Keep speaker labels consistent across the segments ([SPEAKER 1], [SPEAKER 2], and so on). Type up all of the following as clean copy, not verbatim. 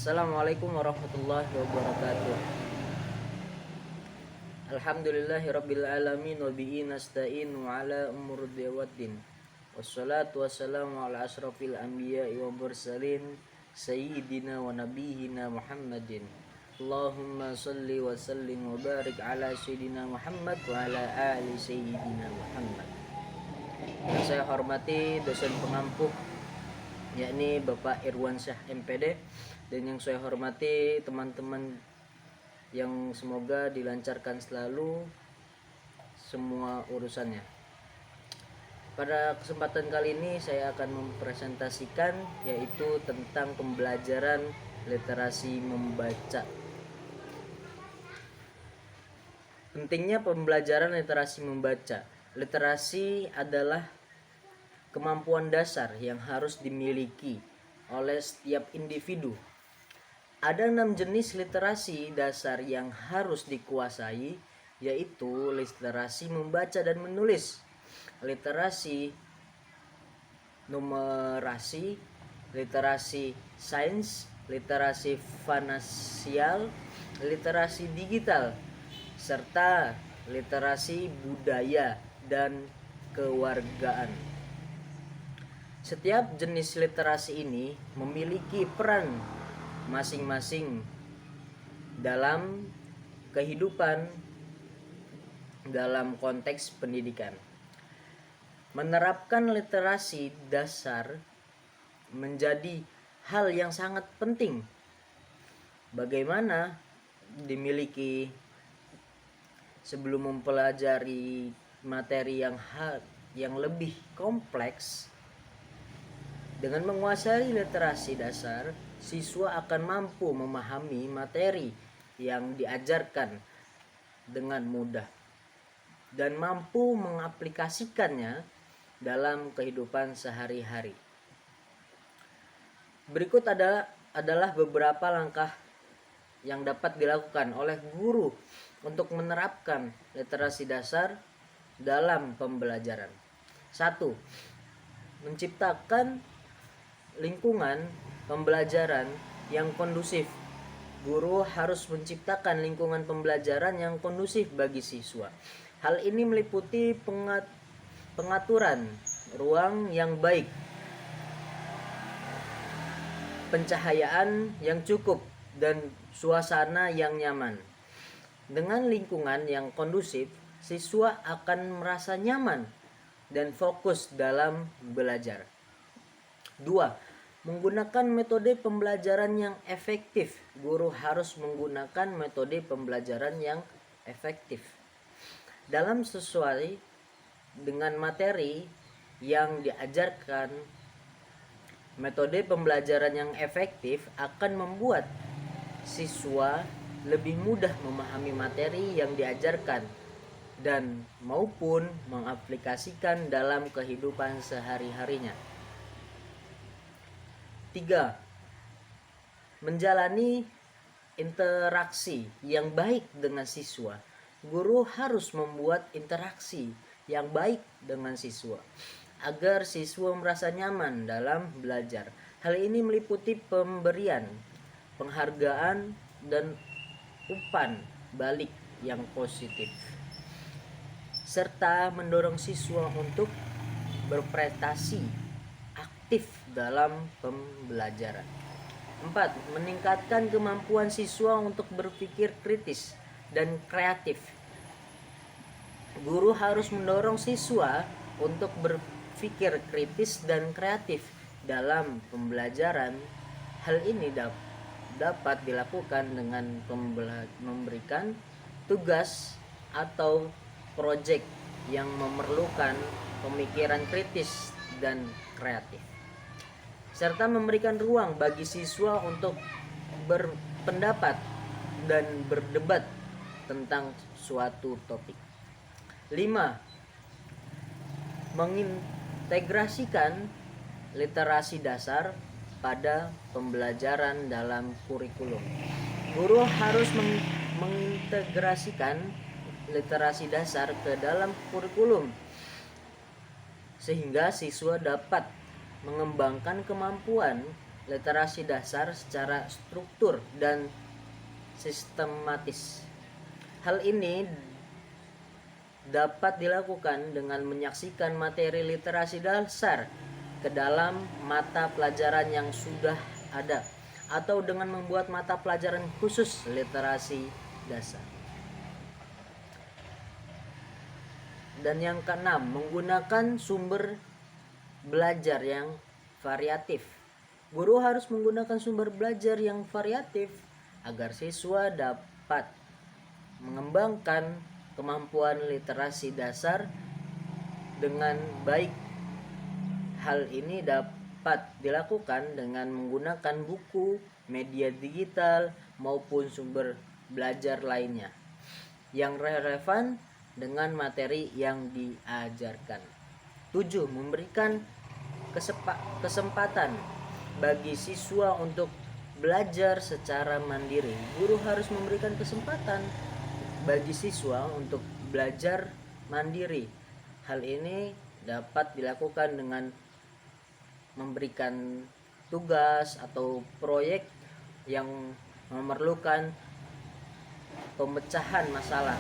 [SPEAKER 1] Assalamualaikum warahmatullahi wabarakatuh. Alhamdulillahirabbil alamin wa bihi nasta'inu ala umur waddin. Wassalatu wassalamu ala asrafil anbiya'i wa mursalin sayyidina wa nabiyyina Muhammadin. Allahumma salli wa sallim wa barik ala sayyidina Muhammad wa ala ali sayyidina Muhammad. Yang saya hormati dosen pengampu yakni Bapak Irwansyah MPD, dan yang saya hormati teman-teman yang semoga dilancarkan selalu semua urusannya. Pada kesempatan kali ini saya akan mempresentasikan yaitu tentang pembelajaran literasi membaca. Pentingnya pembelajaran literasi membaca. Literasi adalah kemampuan dasar yang harus dimiliki oleh setiap individu. Ada 6 jenis literasi dasar yang harus dikuasai, yaitu literasi membaca dan menulis, literasi numerasi, literasi sains, literasi finansial, literasi digital, serta literasi budaya dan kewargaan. Setiap jenis literasi ini memiliki peran masing-masing dalam kehidupan dalam konteks pendidikan. Menerapkan literasi dasar menjadi hal yang sangat penting. Bagaimana dimiliki sebelum mempelajari materi yang lebih kompleks. Dengan menguasai literasi dasar, siswa akan mampu memahami materi yang diajarkan dengan mudah dan mampu mengaplikasikannya dalam kehidupan sehari-hari. Berikut adalah beberapa langkah yang dapat dilakukan oleh guru untuk menerapkan literasi dasar dalam pembelajaran. 1. Menciptakan lingkungan pembelajaran yang kondusif. Guru harus menciptakan lingkungan pembelajaran yang kondusif bagi siswa. Hal ini meliputi pengaturan ruang yang baik, pencahayaan yang cukup, dan suasana yang nyaman. Dengan lingkungan yang kondusif, siswa akan merasa nyaman dan fokus dalam belajar. 2. Menggunakan metode pembelajaran yang efektif. Guru harus menggunakan metode pembelajaran yang efektif dalam sesuai dengan materi yang diajarkan. Metode pembelajaran yang efektif akan membuat siswa lebih mudah memahami materi yang diajarkan dan maupun mengaplikasikan dalam kehidupan sehari-harinya. 3. Menjalani interaksi yang baik dengan siswa. Guru harus membuat interaksi yang baik dengan siswa agar siswa merasa nyaman dalam belajar. Hal ini meliputi pemberian penghargaan dan umpan balik yang positif, serta mendorong siswa untuk berprestasi aktif dalam pembelajaran. 4. Meningkatkan kemampuan siswa untuk berpikir kritis dan kreatif. Guru harus mendorong siswa untuk berpikir kritis dan kreatif dalam pembelajaran. Hal ini dapat dilakukan dengan memberikan tugas atau proyek yang memerlukan pemikiran kritis dan kreatif, serta memberikan ruang bagi siswa untuk berpendapat dan berdebat tentang suatu topik. 5. Mengintegrasikan literasi dasar pada pembelajaran dalam kurikulum. Guru harus mengintegrasikan literasi dasar ke dalam kurikulum sehingga siswa dapat mengembangkan kemampuan literasi dasar secara struktur dan sistematis. Hal ini dapat dilakukan dengan menyaksikan materi literasi dasar ke dalam mata pelajaran yang sudah ada atau dengan membuat mata pelajaran khusus literasi dasar. Dan yang keenam, menggunakan sumber belajar yang variatif. Guru harus menggunakan sumber belajar yang variatif agar siswa dapat mengembangkan kemampuan literasi dasar dengan baik. Hal ini dapat dilakukan dengan menggunakan buku, media digital, maupun sumber belajar lainnya yang relevan dengan materi yang diajarkan. 7. Memberikan kesempatan bagi siswa untuk belajar secara mandiri. Guru harus memberikan kesempatan bagi siswa untuk belajar mandiri. Hal ini dapat dilakukan dengan memberikan tugas atau proyek yang memerlukan pemecahan masalah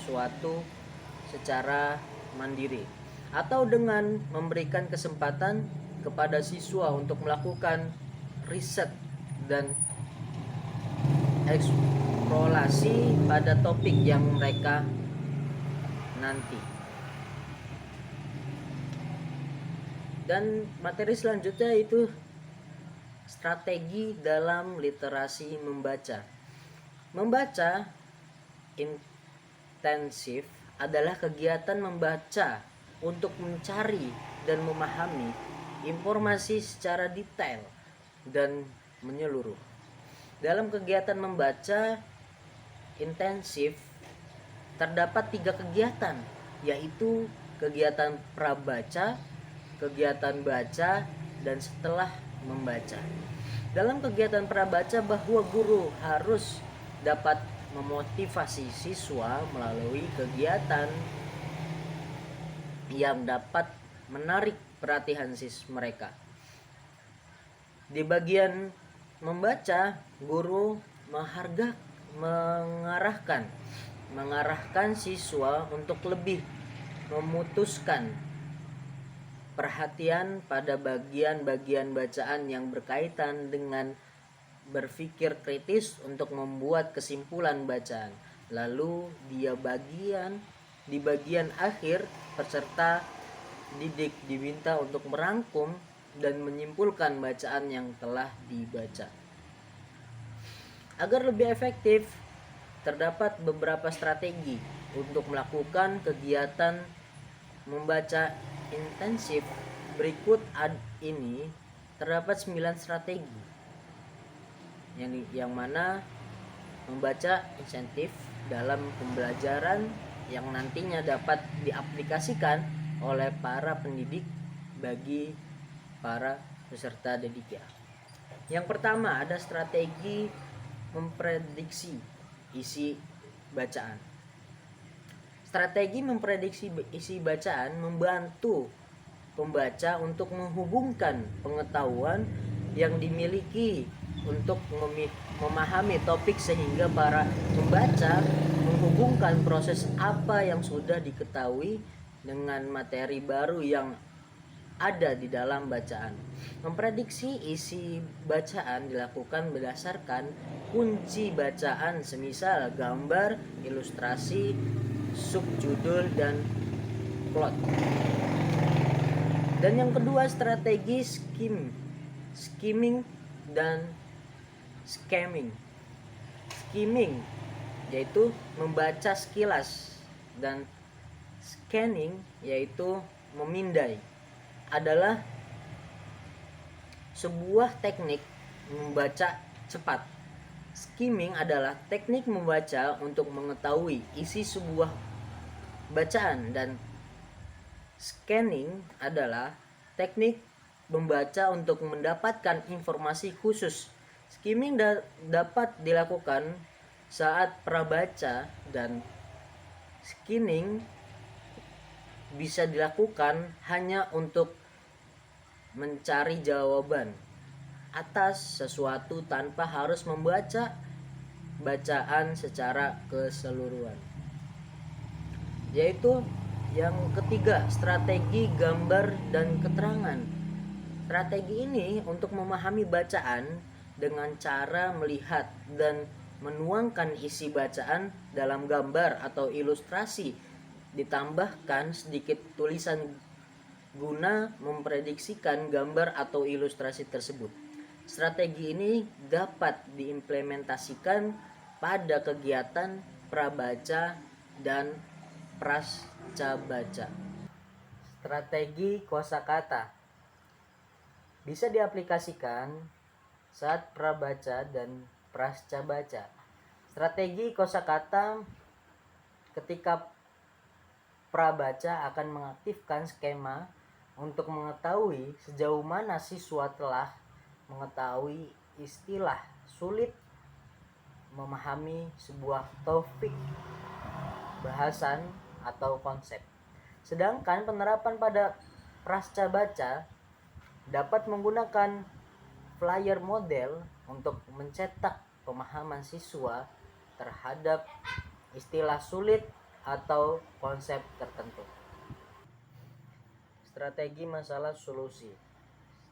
[SPEAKER 1] suatu secara mandiri, atau dengan memberikan kesempatan kepada siswa untuk melakukan riset dan eksplorasi pada topik yang mereka nanti. Dan materi selanjutnya itu strategi dalam literasi membaca. Membaca intensif adalah kegiatan membaca untuk mencari dan memahami informasi secara detail dan menyeluruh. Dalam kegiatan membaca intensif terdapat 3 kegiatan, yaitu kegiatan prabaca, kegiatan baca, dan setelah membaca. Dalam kegiatan prabaca, bahwa guru harus dapat memotivasi siswa melalui kegiatan yang dapat menarik perhatian mereka. Di bagian membaca, guru mengarahkan siswa untuk lebih memutuskan perhatian pada bagian-bagian bacaan yang berkaitan dengan berpikir kritis untuk membuat kesimpulan bacaan. Lalu di bagian akhir, peserta didik diminta untuk merangkum dan menyimpulkan bacaan yang telah dibaca. Agar lebih efektif, terdapat beberapa strategi untuk melakukan kegiatan membaca intensif. Berikut ini terdapat 9 strategi yang mana membaca insentif dalam pembelajaran yang nantinya dapat diaplikasikan oleh para pendidik bagi para peserta didik ya. Yang pertama, ada strategi memprediksi isi bacaan. Strategi memprediksi isi bacaan membantu pembaca untuk menghubungkan pengetahuan yang dimiliki untuk memahami topik, sehingga para pembaca menghubungkan proses apa yang sudah diketahui dengan materi baru yang ada di dalam bacaan. Memprediksi isi bacaan dilakukan berdasarkan kunci bacaan, semisal gambar, ilustrasi, subjudul, dan plot. Dan yang kedua, strategi skimming dan scanning. Skimming yaitu membaca sekilas, dan scanning yaitu memindai. Adalah sebuah teknik membaca cepat. Skimming adalah teknik membaca untuk mengetahui isi sebuah bacaan, dan scanning adalah teknik membaca untuk mendapatkan informasi khusus. Skimming dapat dilakukan saat prabaca, dan scanning bisa dilakukan hanya untuk mencari jawaban. atas sesuatu tanpa harus membaca bacaan secara keseluruhan. Yaitu yang ketiga, strategi gambar dan keterangan. Strategi ini untuk memahami bacaan dengan cara melihat dan menuangkan isi bacaan dalam gambar atau ilustrasi, ditambahkan sedikit tulisan guna memprediksikan gambar atau ilustrasi tersebut. Strategi ini dapat diimplementasikan pada kegiatan prabaca dan prascabaca. Strategi kosakata bisa diaplikasikan saat prabaca dan prascabaca. Strategi kosakata ketika prabaca akan mengaktifkan skema untuk mengetahui sejauh mana siswa telah mengetahui istilah sulit, memahami sebuah topik, bahasan, atau konsep. Sedangkan penerapan pada prascabaca dapat menggunakan flyer model untuk mencetak pemahaman siswa terhadap istilah sulit atau konsep tertentu. Strategi masalah solusi.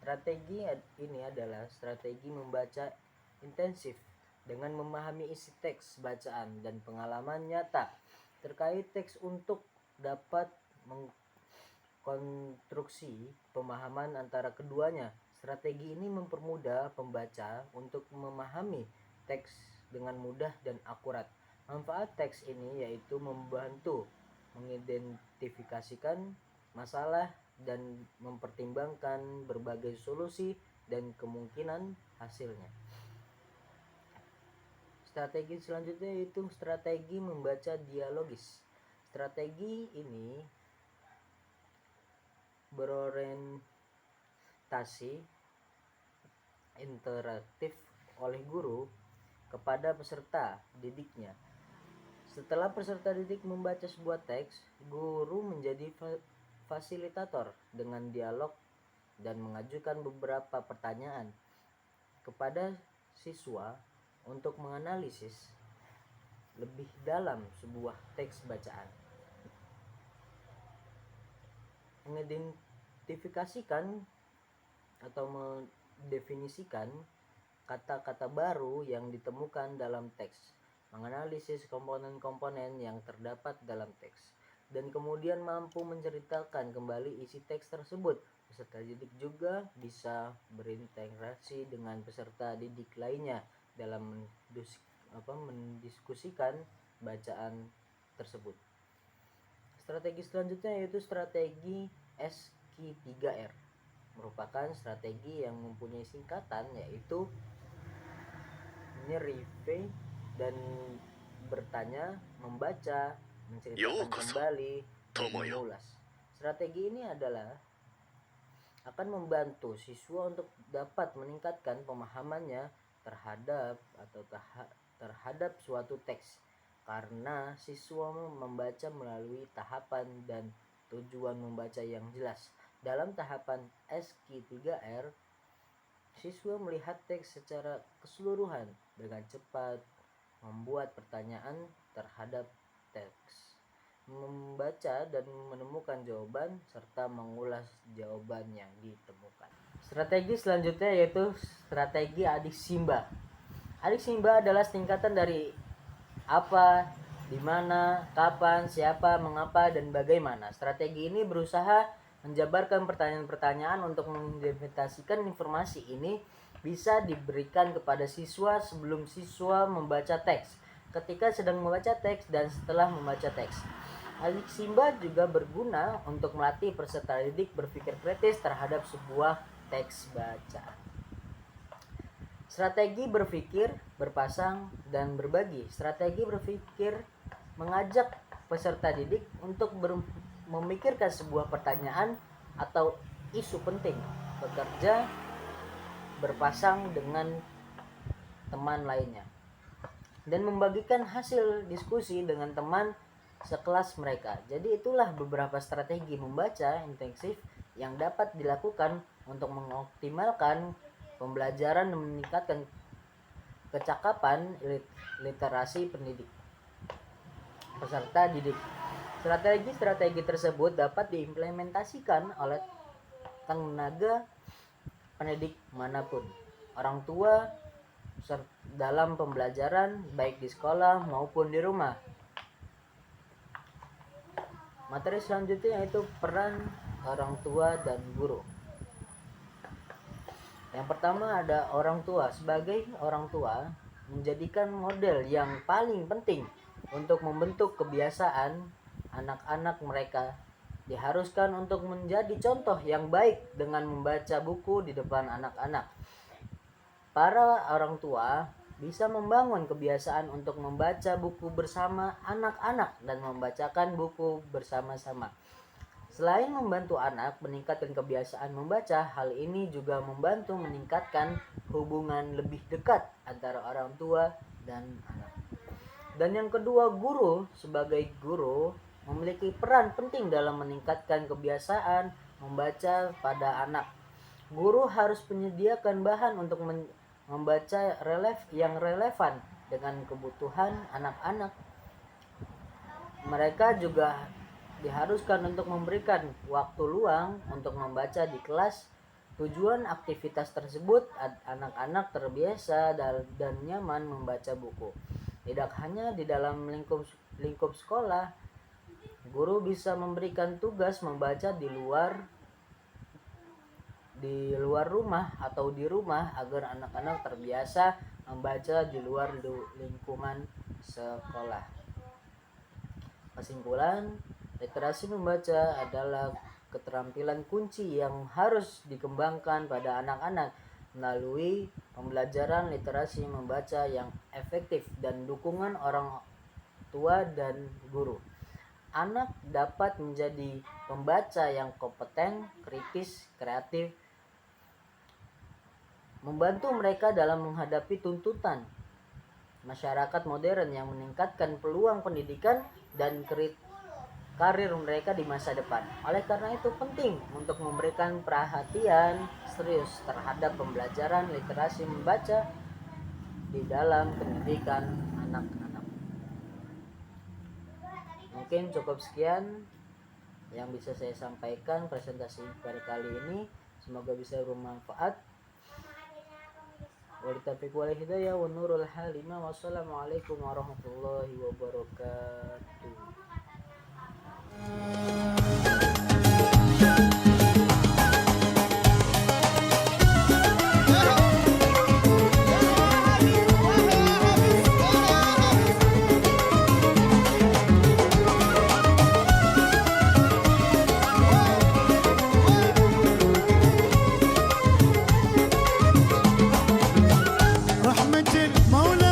[SPEAKER 1] Strategi ini adalah strategi membaca intensif dengan memahami isi teks bacaan dan pengalaman nyata terkait teks untuk dapat mengkonstruksi pemahaman antara keduanya. Strategi ini mempermudah pembaca untuk memahami teks dengan mudah dan akurat. Manfaat teks ini yaitu membantu mengidentifikasikan masalah dan mempertimbangkan berbagai solusi dan kemungkinan hasilnya. Strategi selanjutnya yaitu strategi membaca dialogis. Strategi ini berorientasi interaktif oleh guru kepada peserta didiknya. Setelah peserta didik membaca sebuah teks, guru menjadi fasilitator dengan dialog dan mengajukan beberapa pertanyaan kepada siswa untuk menganalisis lebih dalam sebuah teks bacaan. Mengidentifikasikan atau mendefinisikan kata-kata baru yang ditemukan dalam teks, menganalisis komponen-komponen yang terdapat dalam teks, dan kemudian mampu menceritakan kembali isi teks tersebut. Peserta didik juga bisa berinteraksi dengan peserta didik lainnya dalam mendiskusikan bacaan tersebut. Strategi selanjutnya yaitu strategi SQ3R. Merupakan strategi yang mempunyai singkatan yaitu menyervei dan bertanya, membaca, menceritakan kembali, dan mengulas. Strategi ini akan membantu siswa untuk dapat meningkatkan pemahamannya terhadap suatu teks, karena siswa membaca melalui tahapan dan tujuan membaca yang jelas. Dalam tahapan SQ3R, siswa melihat teks secara keseluruhan dengan cepat, membuat pertanyaan terhadap teks, membaca dan menemukan jawaban, serta mengulas jawaban yang ditemukan. Strategi selanjutnya yaitu strategi adik simba. Adik simba adalah singkatan dari apa, di mana, kapan, siapa, mengapa, dan bagaimana. Strategi ini berusaha menjabarkan pertanyaan-pertanyaan untuk mengimplementasikan informasi ini bisa diberikan kepada siswa sebelum siswa membaca teks, ketika sedang membaca teks, dan setelah membaca teks. Adik simba juga berguna untuk melatih peserta didik berpikir kritis terhadap sebuah teks bacaan. Strategi berpikir, berpasang, dan berbagi. Strategi berpikir mengajak peserta didik untuk memikirkan sebuah pertanyaan atau isu penting, bekerja berpasang dengan teman lainnya, dan membagikan hasil diskusi dengan teman sekelas mereka. Jadi itulah beberapa strategi membaca intensif yang dapat dilakukan untuk mengoptimalkan pembelajaran dan meningkatkan kecakapan literasi pendidik peserta didik. Strategi-strategi tersebut dapat diimplementasikan oleh tenaga pendidik manapun, orang tua dalam pembelajaran baik di sekolah maupun di rumah. Materi selanjutnya yaitu peran orang tua dan guru. Yang pertama ada orang tua. Sebagai orang tua, menjadikan model yang paling penting untuk membentuk kebiasaan anak-anak mereka. Diharuskan untuk menjadi contoh yang baik dengan membaca buku di depan anak-anak. Para orang tua bisa membangun kebiasaan untuk membaca buku bersama anak-anak dan membacakan buku bersama-sama. Selain membantu anak meningkatkan kebiasaan membaca, hal ini juga membantu meningkatkan hubungan lebih dekat antara orang tua dan anak. Dan yang kedua, guru. Sebagai guru memiliki peran penting dalam meningkatkan kebiasaan membaca pada anak. Guru harus menyediakan bahan untuk membaca yang relevan dengan kebutuhan anak-anak. Mereka juga diharuskan untuk memberikan waktu luang untuk membaca di kelas. Tujuan aktivitas tersebut anak-anak terbiasa dan nyaman membaca buku. Tidak hanya di dalam lingkup sekolah, guru bisa memberikan tugas membaca di luar rumah atau di rumah agar anak-anak terbiasa membaca di luar lingkungan sekolah. Kesimpulan, literasi membaca adalah keterampilan kunci yang harus dikembangkan pada anak-anak melalui pembelajaran literasi membaca yang efektif dan dukungan orang tua dan guru. Anak dapat menjadi pembaca yang kompeten, kritis, kreatif, membantu mereka dalam menghadapi tuntutan masyarakat modern yang meningkatkan peluang pendidikan dan karir mereka di masa depan. Oleh karena itu penting untuk memberikan perhatian serius terhadap pembelajaran literasi membaca di dalam pendidikan anak-anak. Mungkin cukup sekian yang bisa saya sampaikan presentasi pada kali ini. Semoga bisa bermanfaat. Wa taufiq wal hidayah wa nurul halimah. Wassalamualaikum warahmatullahi wabarakatuh.
[SPEAKER 2] رحمة المولى